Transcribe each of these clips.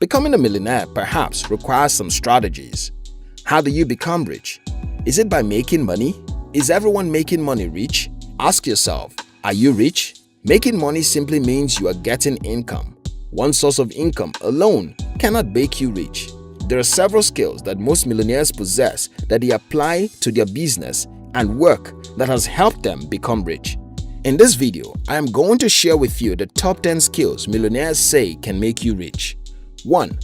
Becoming a millionaire perhaps requires some strategies. How do you become rich? Is it by making money? Is everyone making money rich? Ask yourself, are you rich? Making money simply means you are getting income. One source of income alone cannot make you rich. There are several skills that most millionaires possess that they apply to their business and work that has helped them become rich. In this video, I am going to share with you the top 10 skills millionaires say can make you rich. 1.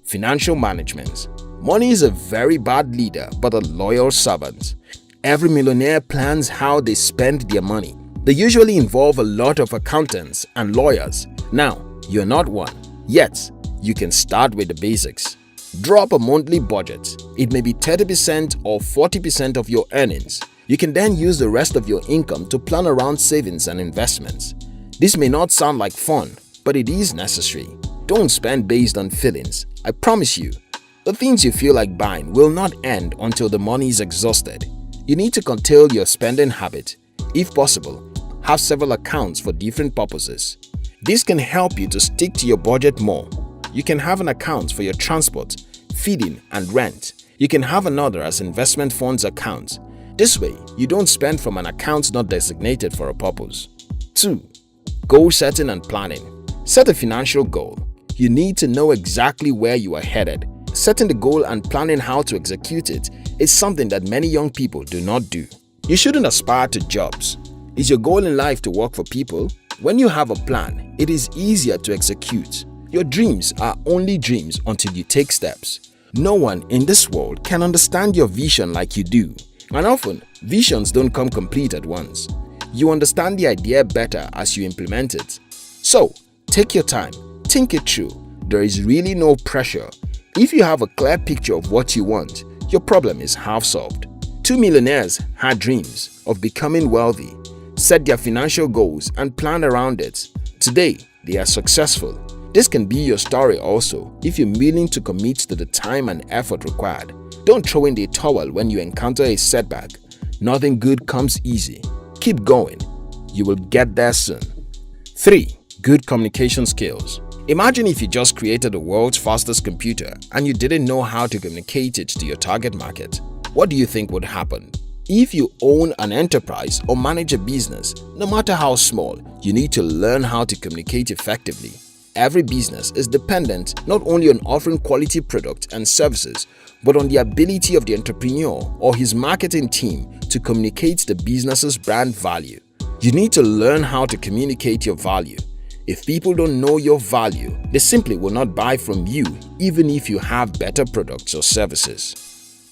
Financial management. Money is a very bad leader but a loyal servant. Every millionaire plans how they spend their money. They usually involve a lot of accountants and lawyers. Now, you're not one. Yet, you can start with the basics. Draw up a monthly budget. It may be 30% or 40% of your earnings. You can then use the rest of your income to plan around savings and investments. This may not sound like fun, but it is necessary. Don't spend based on feelings. I promise you, the things you feel like buying will not end until the money is exhausted. You need to curtail your spending habit. If possible, have several accounts for different purposes. This can help you to stick to your budget more. You can have an account for your transport, feeding, and rent. You can have another as investment funds account. This way, you don't spend from an account not designated for a purpose. 2. Goal setting and planning. Set a financial goal. You need to know exactly where you are headed. Setting the goal and planning how to execute it is something that many young people do not do. You shouldn't aspire to jobs. Is your goal in life to work for people? When you have a plan, it is easier to execute. Your dreams are only dreams until you take steps. No one in this world can understand your vision like you do. And often, visions don't come complete at once. You understand the idea better as you implement it. So, take your time, think it through. There is really no pressure. If you have a clear picture of what you want, your problem is half solved. 2 millionaires had dreams of becoming wealthy, set their financial goals and planned around it. Today, they are successful. This can be your story also if you're willing to commit to the time and effort required. Don't throw in the towel when you encounter a setback. Nothing good comes easy. Keep going. You will get there soon. 3. Good communication skills. Imagine if you just created the world's fastest computer and you didn't know how to communicate it to your target market. What do you think would happen? If you own an enterprise or manage a business, no matter how small, you need to learn how to communicate effectively. Every business is dependent not only on offering quality products and services, but on the ability of the entrepreneur or his marketing team to communicate the business's brand value. You need to learn how to communicate your value. If people don't know your value, they simply will not buy from you even if you have better products or services.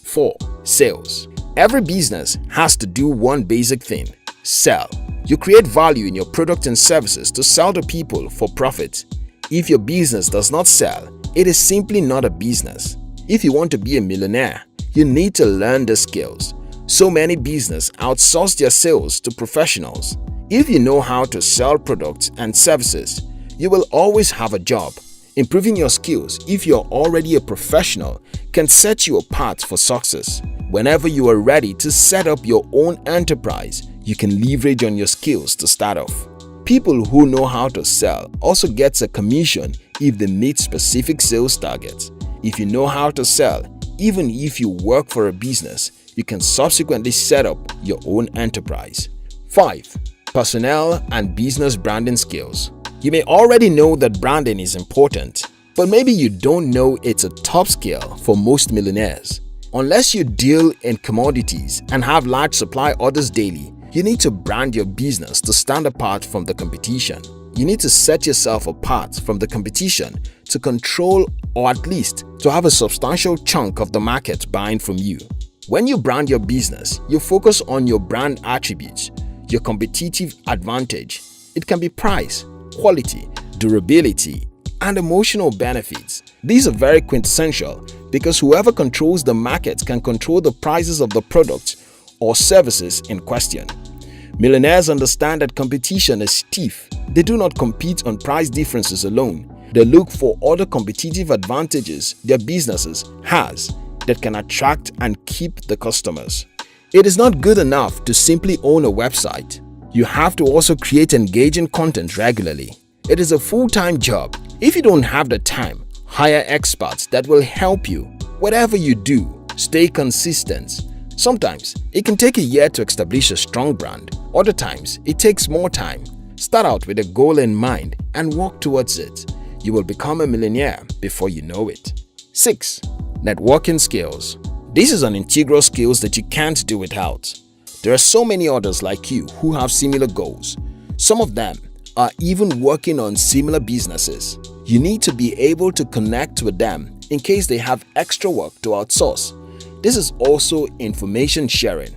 4. Sales. Every business has to do one basic thing: sell. You create value in your product and services to sell to people for profit. If your business does not sell, it is simply not a business. If you want to be a millionaire, you need to learn the skills. So many businesses outsource their sales to professionals. If you know how to sell products and services, you will always have a job. Improving your skills if you're already a professional can set you apart for success. Whenever you are ready to set up your own enterprise, you can leverage on your skills to start off. People who know how to sell also get a commission if they meet specific sales targets. If you know how to sell, even if you work for a business, you can subsequently set up your own enterprise. 5. Personnel and business branding skills. You may already know that branding is important, but maybe you don't know it's a top skill for most millionaires. Unless you deal in commodities and have large supply orders daily, you need to brand your business to stand apart from the competition. You need to set yourself apart from the competition to control or at least to have a substantial chunk of the market buying from you. When you brand your business, you focus on your brand attributes, your competitive advantage. It can be price, quality, durability, and emotional benefits. These are very quintessential because whoever controls the market can control the prices of the products or services in question. Millionaires understand that competition is stiff. They do not compete on price differences alone. They look for other competitive advantages their businesses has that can attract and keep the customers. It is not good enough to simply own a website. You have to also create engaging content regularly. It is a full-time job. If you don't have the time, Hire experts that will help you. Whatever you do, stay consistent. Sometimes it can take a year to establish a strong brand. Other times it takes more time. Start out with a goal in mind and work towards it. You will become a millionaire before you know it. 6. Networking skills. This is an integral skill that you can't do without. There are so many others like you who have similar goals. Some of them are even working on similar businesses. You need to be able to connect with them in case they have extra work to outsource. This is also information sharing.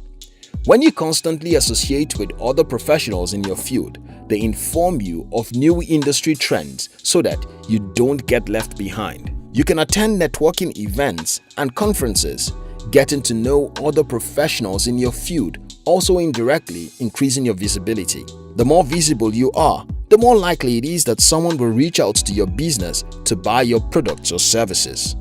When you constantly associate with other professionals in your field, they inform you of new industry trends so that you don't get left behind. You can attend networking events and conferences, getting to know other professionals in your field, also indirectly increasing your visibility. The more visible you are, the more likely it is that someone will reach out to your business to buy your products or services.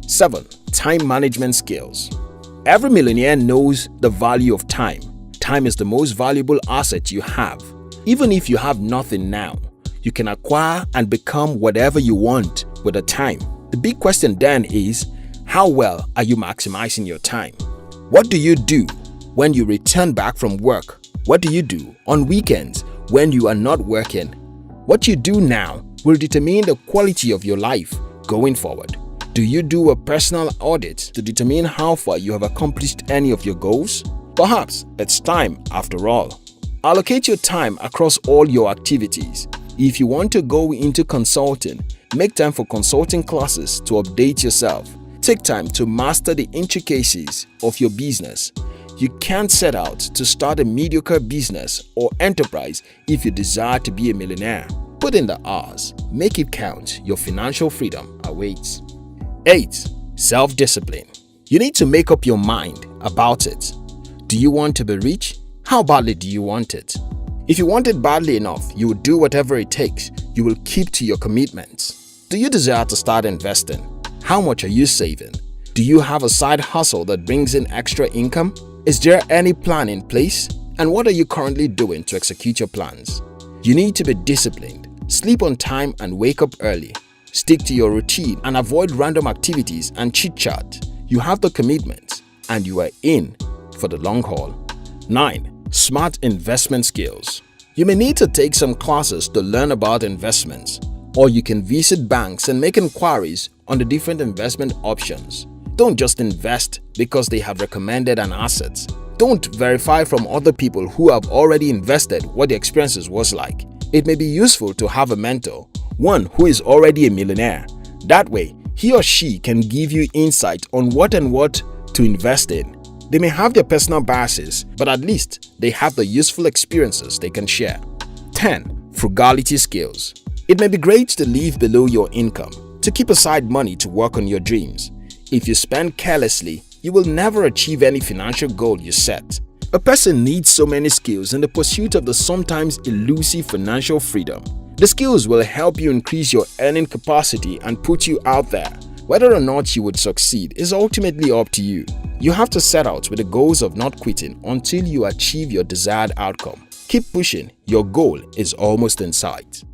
7. Time management skills. Every millionaire knows the value of time. Time is the most valuable asset you have. Even if you have nothing now, you can acquire and become whatever you want with the time. The big question then is, how well are you maximizing your time? What do you do when you return back from work? What do you do on weekends when you are not working? What you do now will determine the quality of your life going forward. Do you do a personal audit to determine how far you have accomplished any of your goals? Perhaps it's time after all. Allocate your time across all your activities. If you want to go into consulting, make time for consulting classes to update yourself. Take time to master the intricacies of your business. You can't set out to start a mediocre business or enterprise if you desire to be a millionaire. Put in the hours, make it count. Your financial freedom awaits. 8. Self-discipline. You need to make up your mind about it. Do you want to be rich? How badly do you want it? If you want it badly enough, you will do whatever it takes. You will keep to your commitments. Do you desire to start investing? How much are you saving? Do you have a side hustle that brings in extra income? Is there any plan in place? And what are you currently doing to execute your plans? You need to be disciplined. Sleep on time and wake up early. Stick to your routine and avoid random activities and chit-chat. You have the commitment and you are in for the long haul. 9. Smart investment skills. You may need to take some classes to learn about investments, or you can visit banks and make inquiries on the different investment options. Don't just invest because they have recommended an asset. Don't verify from other people who have already invested what the experiences was like. It may be useful to have a mentor, one who is already a millionaire. That way, he or she can give you insight on what to invest in. They may have their personal biases, but at least they have the useful experiences they can share. 10. Frugality skills. It may be great to live below your income, to keep aside money to work on your dreams. If you spend carelessly, you will never achieve any financial goal you set. A person needs so many skills in the pursuit of the sometimes elusive financial freedom. The skills will help you increase your earning capacity and put you out there. Whether or not you would succeed is ultimately up to you. You have to set out with the goals of not quitting until you achieve your desired outcome. Keep pushing, your goal is almost in sight.